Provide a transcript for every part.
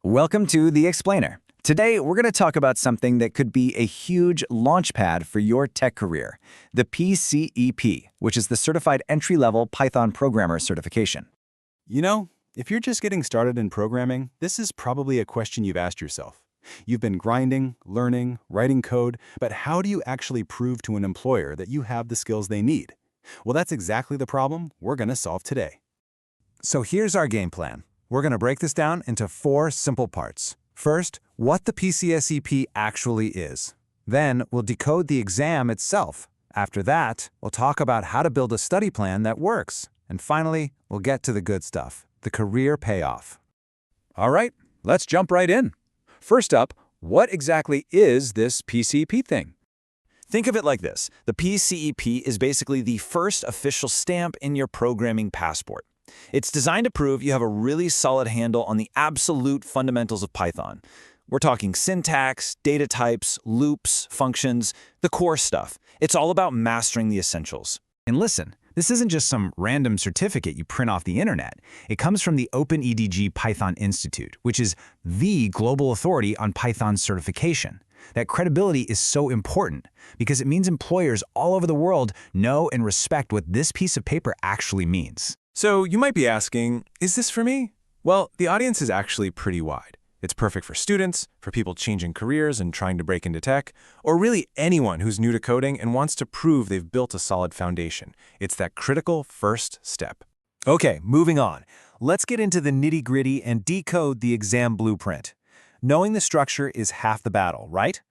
Welcome to The Explainer. Today, we're going to talk about something that could be a huge launchpad for your tech career, the PCEP, which is the Certified Entry-Level Python Programmer Certification. You know, if you're just getting started in programming, this is probably a question you've asked yourself. You've been grinding, learning, writing code, but how do you actually prove to an employer that you have the skills they need? Well, that's exactly the problem we're going to solve today. So here's our game plan. We're going to break this down into 4 simple parts. First, what the PCSEP actually is. Then, we'll decode the exam itself. After that, we'll talk about how to build a study plan that works. And finally, we'll get to the good stuff, the career payoff. All right, let's jump right in. First up, what exactly is this PCEP thing? Think of it like this. The PCEP is basically the first official stamp in your programming passport. It's designed to prove you have a really solid handle on the absolute fundamentals of Python. We're talking syntax, data types, loops, functions, the core stuff. It's all about mastering the essentials. And listen, this isn't just some random certificate you print off the internet. It comes from the OpenEDG Python Institute, which is the global authority on Python certification. That credibility is so important because it means employers all over the world know and respect what this piece of paper actually means. So you might be asking, is this for me? Well, the audience is actually pretty wide. It's perfect for students, for people changing careers and trying to break into tech, or really anyone who's new to coding and wants to prove they've built a solid foundation. It's that critical first step. Okay, moving on. Let's get into the nitty-gritty and decode the exam blueprint. Knowing the structure is half the battle, right?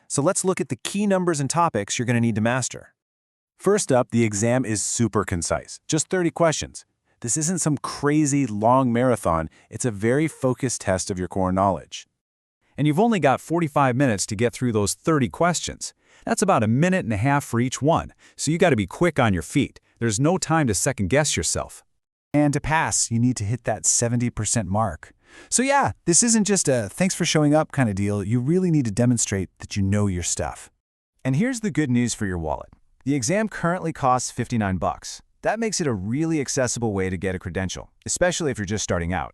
So let's look at the key numbers and topics you're going to need to master. First up, the exam is super concise, just 30 questions. This isn't some crazy long marathon, it's a very focused test of your core knowledge. And you've only got 45 minutes to get through those 30 questions. That's about 1.5 minutes for each one, so you got to be quick on your feet. There's no time to second-guess yourself. And to pass, you need to hit that 70% mark. So yeah, this isn't just a thanks for showing up kind of deal. You really need to demonstrate that you know your stuff. And here's the good news for your wallet. The exam currently costs $59. That makes it a really accessible way to get a credential, especially if you're just starting out.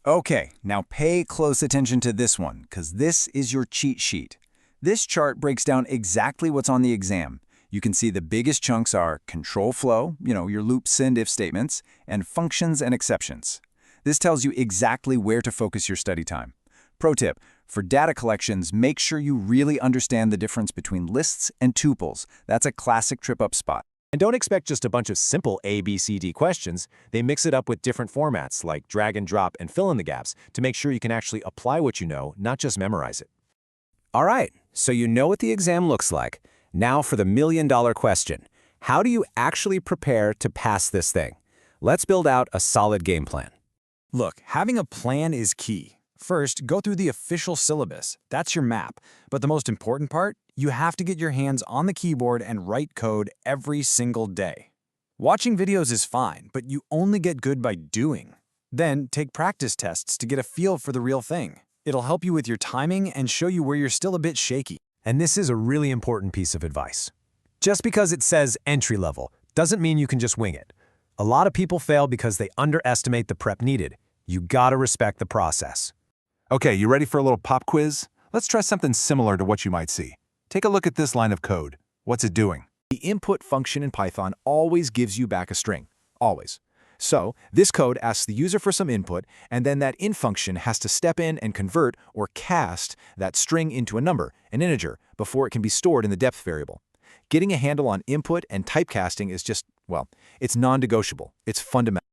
Okay, now pay close attention to this one, because this is your cheat sheet. This chart breaks down exactly what's on the exam. You can see the biggest chunks are control flow, your loops and if statements, and functions and exceptions. This tells you exactly where to focus your study time. Pro tip, for data collections, make sure you really understand the difference between lists and tuples. That's a classic trip-up spot. And don't expect just a bunch of simple A, B, C, D questions. They mix it up with different formats like drag and drop and fill in the gaps to make sure you can actually apply what you know, not just memorize it. All right, so you know what the exam looks like. Now for the million-dollar question. How do you actually prepare to pass this thing? Let's build out a solid game plan. Look, having a plan is key. First, go through the official syllabus. That's your map. But the most important part, you have to get your hands on the keyboard and write code every single day. Watching videos is fine, but you only get good by doing. Then, take practice tests to get a feel for the real thing. It'll help you with your timing and show you where you're still a bit shaky. And this is a really important piece of advice. Just because it says entry level doesn't mean you can just wing it. A lot of people fail because they underestimate the prep needed. You gotta respect the process. Okay, you ready for a little pop quiz? Let's try something similar to what you might see. Take a look at this line of code. What's it doing? The input function in Python always gives you back a string, always. So this code asks the user for some input, and then that in function has to step in and convert or cast that string into a number, an integer, before it can be stored in the depth variable. Getting a handle on input and typecasting is just, well, it's non-negotiable. It's fundamental.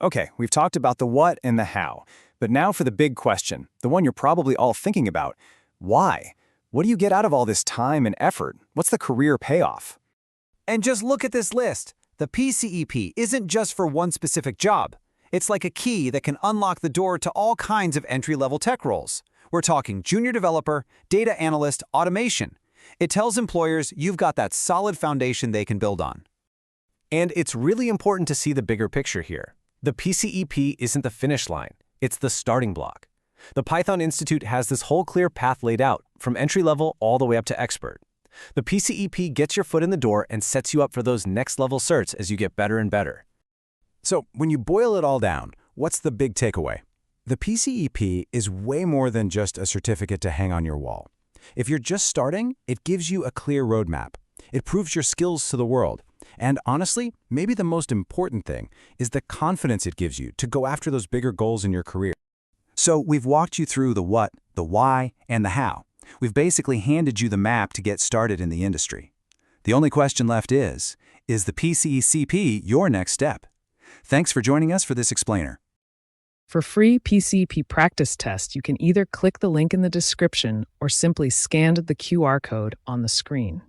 Okay, we've talked about the what and the how. But now for the big question, the one you're probably all thinking about. Why? What do you get out of all this time and effort? What's the career payoff? And just look at this list. The PCEP isn't just for one specific job. It's like a key that can unlock the door to all kinds of entry-level tech roles. We're talking junior developer, data analyst, automation. It tells employers you've got that solid foundation they can build on. And it's really important to see the bigger picture here. The PCEP isn't the finish line. It's the starting block. The Python Institute has this whole clear path laid out, from entry-level all the way up to expert. The PCEP gets your foot in the door and sets you up for those next-level certs as you get better and better. So when you boil it all down, what's the big takeaway? The PCEP is way more than just a certificate to hang on your wall. If you're just starting, it gives you a clear roadmap. It proves your skills to the world. And honestly, maybe the most important thing is the confidence it gives you to go after those bigger goals in your career. So we've walked you through the what, the why, and the how. We've basically handed you the map to get started in the industry. The only question left is the PCEP your next step? Thanks for joining us for this explainer. For free PCEP practice tests, you can either click the link in the description or simply scan the QR code on the screen.